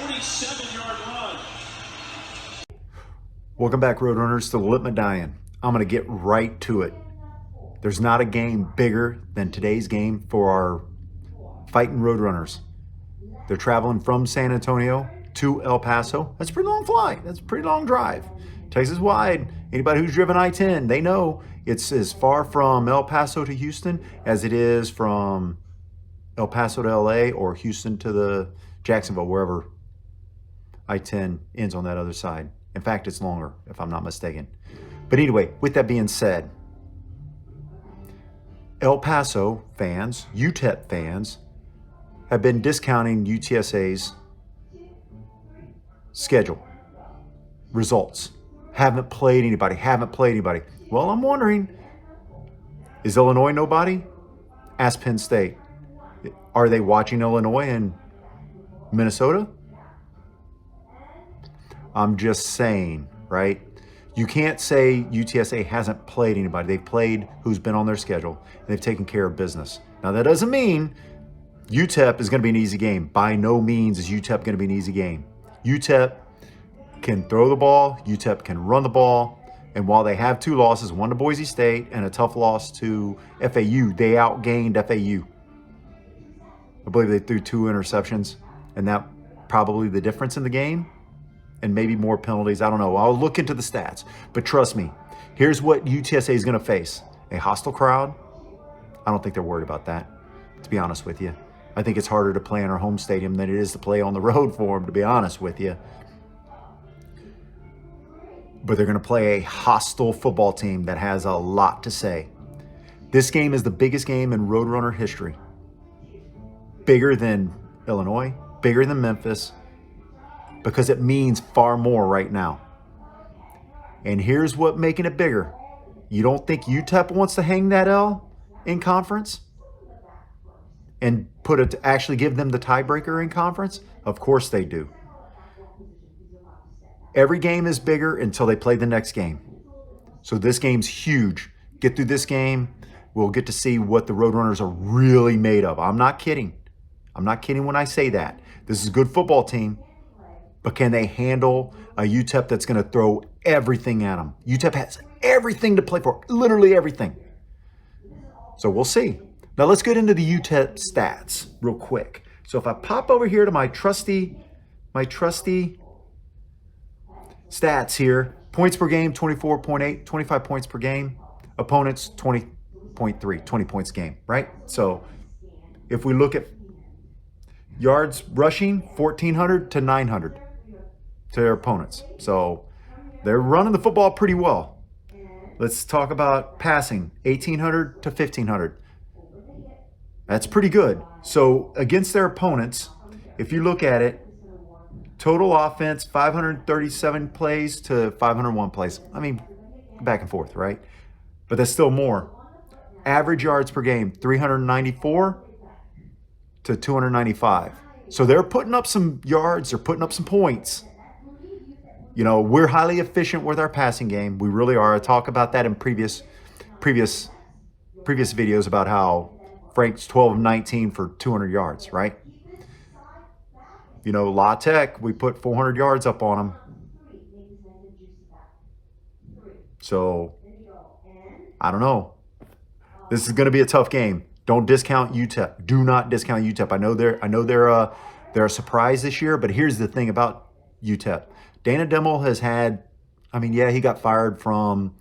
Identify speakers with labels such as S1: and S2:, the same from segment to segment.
S1: 27-yard run.
S2: Welcome back, Roadrunners, to the Lip Medallion. I'm going to get right to it. There's not a game bigger than today's game for our fighting Roadrunners. They're traveling from San Antonio to El Paso. That's a pretty long flight. That's a pretty long drive. Texas wide. Anybody who's driven I-10, they know it's as far from El Paso to Houston as it is from El Paso to LA or Houston to the Jacksonville, wherever I-10 ends on that other side. In fact, it's longer, if I'm not mistaken. But anyway, with that being said, El Paso fans, UTEP fans, have been discounting UTSA's schedule, results. Haven't played anybody. Well, I'm wondering, is Illinois nobody? Ask Penn State. Are they watching Illinois and Minnesota? I'm just saying, right? You can't say UTSA hasn't played anybody. They've played who's been on their schedule, and they've taken care of business. Now, that doesn't mean UTEP is going to be an easy game. By no means is UTEP going to be an easy game. UTEP can throw the ball. UTEP can run the ball. And while they have two losses, one to Boise State and a tough loss to FAU, they outgained FAU. I believe they threw 2 interceptions, and that probably the difference in the game, and maybe more penalties. I don't know. I'll look into the stats. But trust me, here's what UTSA is going to face. A hostile crowd. I don't think they're worried about that, to be honest with you. I think it's harder to play in our home stadium than it is to play on the road for them, to be honest with you. But they're going to play a hostile football team that has a lot to say. This game is the biggest game in Roadrunner history. Bigger than Illinois, bigger than Memphis, because it means far more right now. And here's what making it bigger. You don't think UTEP wants to hang that L in conference and put it to actually give them the tiebreaker in conference? Of course they do. Every game is bigger until they play the next game. So this game's huge. Get through this game, we'll get to see what the Roadrunners are really made of. I'm not kidding. I'm not kidding when I say that. This is a good football team, but can they handle a UTEP that's going to throw everything at them? UTEP has everything to play for, literally everything. So we'll see. Now let's get into the UTEP stats real quick. So if I pop over here to my trusty stats here, points per game, 24.8, 25 points per game. Opponents, 20.3, 20 points a game, right? So if we look at yards rushing, 1,400 to 900 to their opponents. So they're running the football pretty well. Let's talk about passing, 1,800 to 1,500. That's pretty good. So against their opponents, if you look at it, total offense, 537 plays to 501 plays. I mean, back and forth, right? But that's still more. Average yards per game, 394 to 295. So they're putting up some yards, they're putting up some points. You know, we're highly efficient with our passing game. We really are. I talk about that in previous videos about how Frank's 12 of 19 for 200 yards, right? You know, La Tech, we put 400 yards up on them. So, I don't know. This is going to be a tough game. Don't discount UTEP. Do not discount UTEP. I know they're a surprise this year, but here's the thing about UTEP. Dana Dimmel has had, I mean, yeah, he got fired from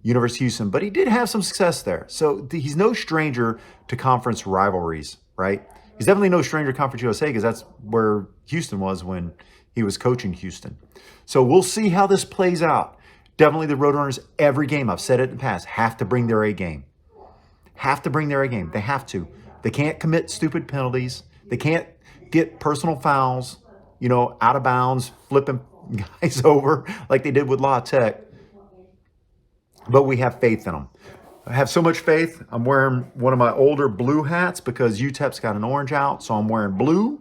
S2: University of Houston, but he did have some success there. So he's no stranger to conference rivalries, right? He's definitely no stranger to Conference USA because that's where Houston was when he was coaching Houston. So we'll see how this plays out. Definitely the Roadrunners, every game, I've said it in the past, have to bring their A game. Have to bring their A game. They have to. They can't commit stupid penalties. They can't get personal fouls, you know, out of bounds, flipping guys over like they did with La Tech. But we have faith in them. I have so much faith. I'm wearing one of my older blue hats because UTEP's got an orange out, so I'm wearing blue.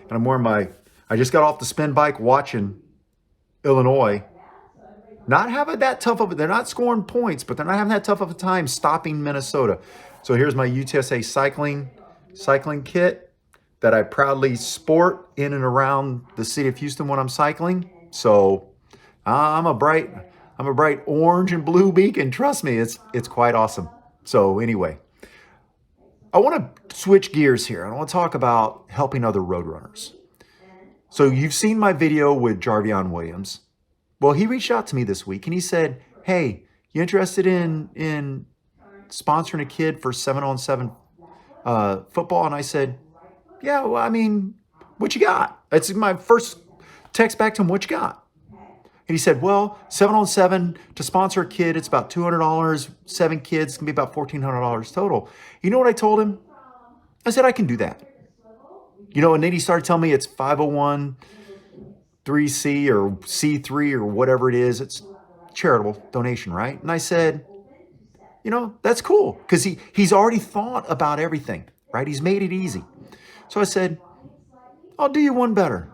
S2: And I'm wearing I just got off the spin bike watching Illinois. Not having that tough of they're not scoring points, but they're not having that tough of a time stopping Minnesota. So here's my UTSA cycling kit. that I proudly sport in and around the city of Houston when I'm cycling. So I'm a bright orange and blue beacon. Trust me, it's quite awesome. So anyway, I want to switch gears here. I want to talk about helping other road runners. So you've seen my video with Jarvion Williams. Well, he reached out to me this week and he said, "Hey, you interested in sponsoring a kid for 7-on-7 football?" And I said, "Yeah, well, I mean, what you got?" It's my first text back to him, "What you got?" And he said, "Well, 7-on-7 to sponsor a kid, it's about $200. 7 kids can be about $1,400 total." You know what I told him? I said, "I can do that." And then he started telling me it's 501(c) or C3 or whatever it is. It's charitable donation, right? And I said, that's cool because he's already thought about everything, right? He's made it easy. So I said, "I'll do you one better.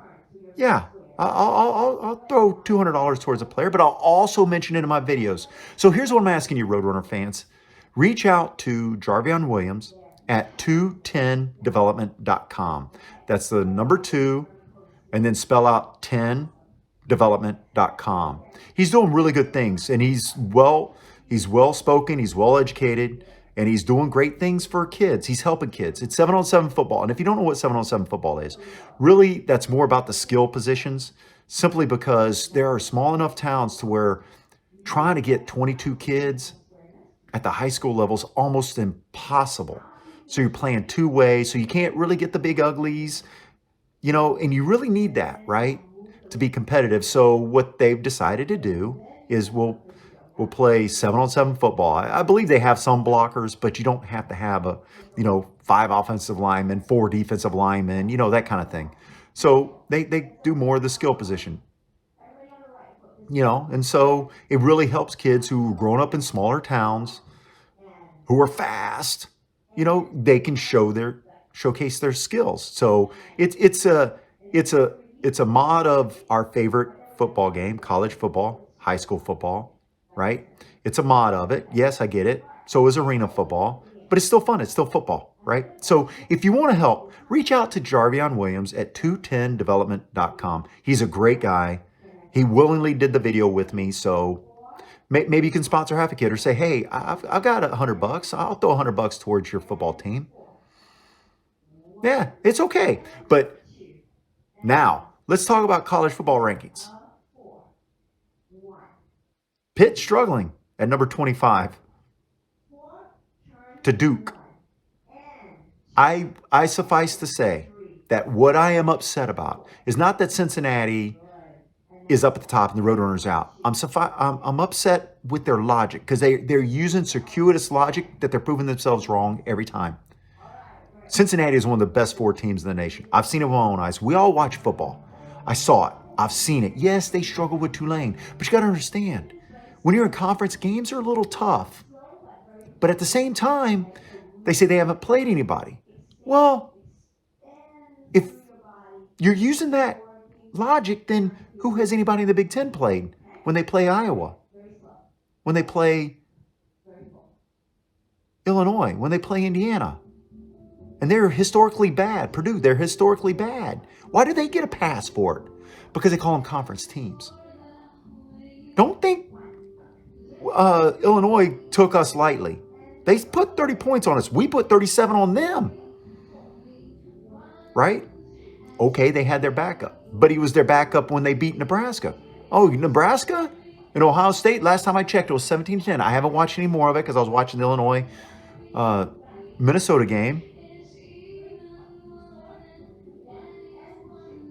S2: Yeah, I'll throw $200 towards a player, but I'll also mention it in my videos." So here's what I'm asking you, Roadrunner fans. Reach out to Jarvion Williams at 2TenDevelopment.com. That's the number 2, and then spell out 10development.com. He's doing really good things, and he's well-spoken, he's well-educated, and he's doing great things for kids. He's helping kids. It's 7-on-7 football. And if you don't know what 7-on-7 football is, really that's more about the skill positions, simply because there are small enough towns to where trying to get 22 kids at the high school level is almost impossible. So you're playing two-way, so you can't really get the big uglies, and you really need that, right, to be competitive. So what they've decided to do is we'll play 7-on-7 football. I believe they have some blockers, but you don't have to have 5 offensive linemen, 4 defensive linemen, that kind of thing. So they do more of the skill position, and so it really helps kids who are growing up in smaller towns, who are fast, they can showcase their skills. So it's a mod of our favorite football game, college football, high school football, right? It's a mod of it. Yes, I get it. So is arena football, but it's still fun. It's still football, right? So if you want to help, reach out to Jarvion Williams at 210development.com. He's a great guy. He willingly did the video with me. So maybe you can sponsor half a kid, or say, "Hey, I've got $100. I'll throw $100 towards your football team." Yeah, it's okay. But now let's talk about college football rankings. Pitt struggling at number 25 to Duke. I suffice to say that what I am upset about is not that Cincinnati is up at the top and the Roadrunners out. I'm upset with their logic, because they're using circuitous logic that they're proving themselves wrong every time. Cincinnati is one of the best 4 teams in the nation. I've seen it with my own eyes. We all watch football. I saw it. I've seen it. Yes, they struggle with Tulane, but you got to understand, when you're in conference, games are a little tough. But at the same time, they say they haven't played anybody. Well, if you're using that logic, then who has anybody in the Big Ten played when they play Iowa? When they play Illinois? When they play Indiana? And they're historically bad. Purdue, they're historically bad. Why do they get a pass for it? Because they call them conference teams. Don't think Illinois took us lightly. They put 30 points on us. We put 37 on them. Right? Okay, they had their backup. But he was their backup when they beat Nebraska. Oh, Nebraska? And Ohio State, last time I checked, it was 17-10. I haven't watched any more of it because I was watching the Illinois Minnesota game.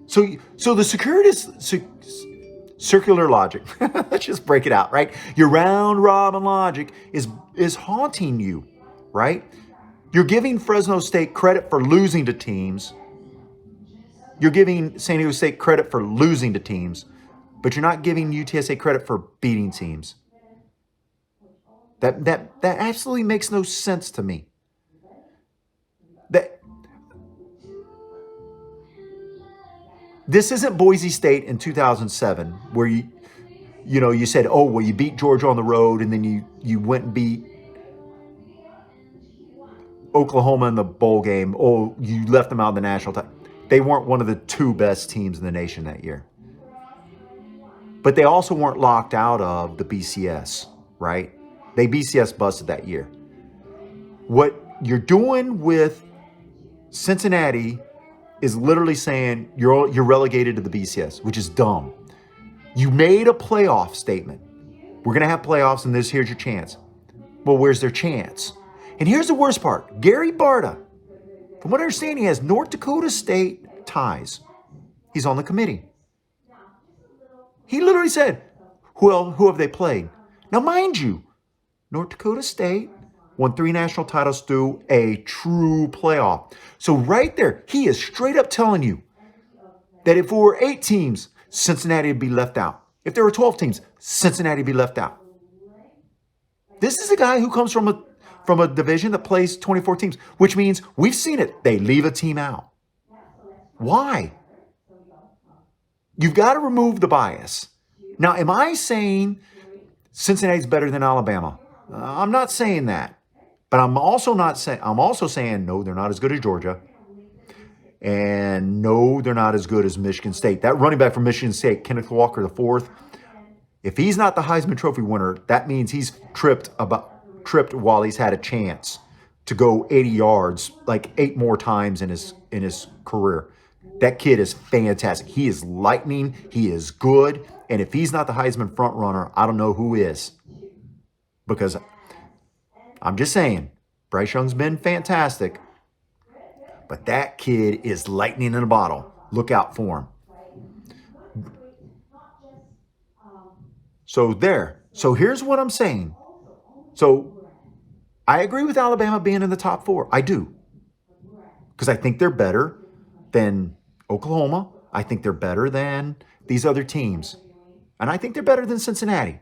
S2: So the circular logic, let's just break it out, right? Your round robin logic is haunting you, right? You're giving Fresno State credit for losing to teams. You're giving San Diego State credit for losing to teams, but you're not giving UTSA credit for beating teams. That absolutely makes no sense to me. This isn't Boise State in 2007, where you said, "Oh, well, you beat Georgia on the road, and then you went and beat Oklahoma in the bowl game. Oh, you left them out of the national title. They weren't one of the 2 best teams in the nation that year. But they also weren't locked out of the BCS, right? They BCS busted that year. What you're doing with Cincinnati is literally saying you're relegated to the BCS, which is dumb. You made a playoff statement. We're going to have playoffs, and here's your chance. Well, where's their chance? And here's the worst part. Gary Barta, from what I understand, he has North Dakota State ties. He's on the committee. He literally said, who have they played? Now, mind you, North Dakota State won 3 national titles through a true playoff. So right there, he is straight up telling you that if there were 8 teams, Cincinnati would be left out. If there were 12 teams, Cincinnati would be left out. This is a guy who comes from a division that plays 24 teams, which means we've seen it. They leave a team out. Why? You've got to remove the bias. Now, am I saying Cincinnati's better than Alabama? I'm not saying that. But I'm also saying no, they're not as good as Georgia. And no, they're not as good as Michigan State. That running back from Michigan State, Kenneth Walker IV, if he's not the Heisman Trophy winner, that means he's tripped while he's had a chance to go 80 yards like 8 more times in his career. That kid is fantastic. He is lightning. He is good. And if he's not the Heisman front runner, I don't know who is. Because I'm just saying, Bryce Young's been fantastic. But that kid is lightning in a bottle. Look out for him. So there. So here's what I'm saying. So I agree with Alabama being in the top 4. I do. Because I think they're better than Oklahoma. I think they're better than these other teams. And I think they're better than Cincinnati.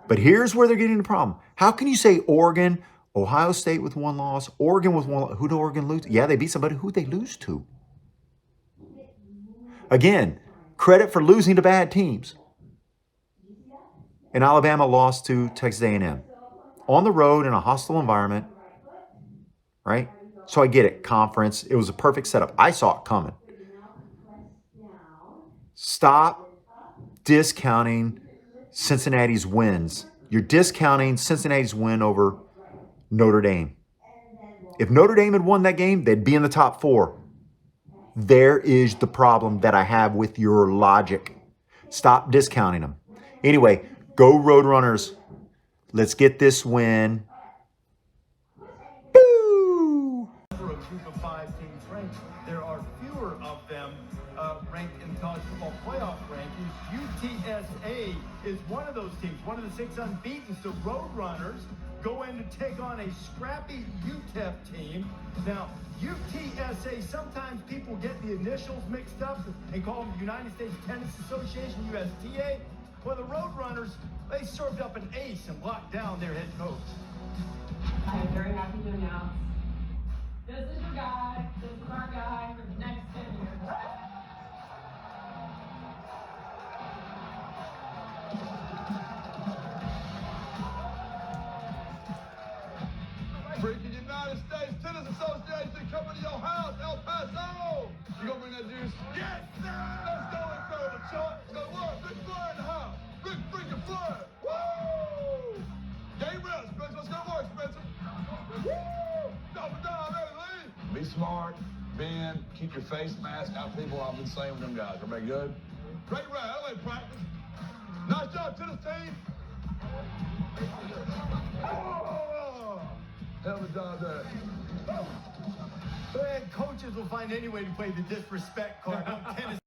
S2: But here's where they're getting the problem. How can you say Oregon, Ohio State with 1 loss, Oregon with 1 loss? Who did Oregon lose to? Yeah, they beat somebody. Who'd they lose to? Again, credit for losing to bad teams. And Alabama lost to Texas A&M. On the road in a hostile environment, right? So I get it. Conference. It was a perfect setup. I saw it coming. Stop discounting Cincinnati's wins. You're discounting Cincinnati's win over Notre Dame. If Notre Dame had won that game, they'd be in the top 4. There is the problem that I have with your logic. Stop discounting them. Anyway, go Roadrunners. Let's get this win. Boo!
S1: For a group of 5 teams ranked, there are fewer of them ranked in college football playoff rankings. UTSA is one of those teams, one of the 6 unbeaten. So Roadrunners go in to take on a scrappy UTEP team. Now, UTSA, sometimes people get the initials mixed up and call them United States Tennis Association, USTA. Well, the Roadrunners, they served up an ace and locked down their head coach.
S3: I am very happy to announce this is your guy, this is our guy for the next 10 years.
S4: Freaking United States Tennis Association coming to your house, El Paso. You gonna bring that juice? Yes, sir. Let's go and throw the shot. Let's go. What? Big Floyd in the house. Big freaking Floyd. Woo! Game real, Spencer. Let's go work, Spencer. Woo! Double down, baby. Be smart, bend, keep your face mask out. People, I've been saying with them guys. Everybody good? Great ride. I like practice. Nice job, tennis team. Oh! Hell of a job there.
S1: And coaches will find any way to play the disrespect card on tennis.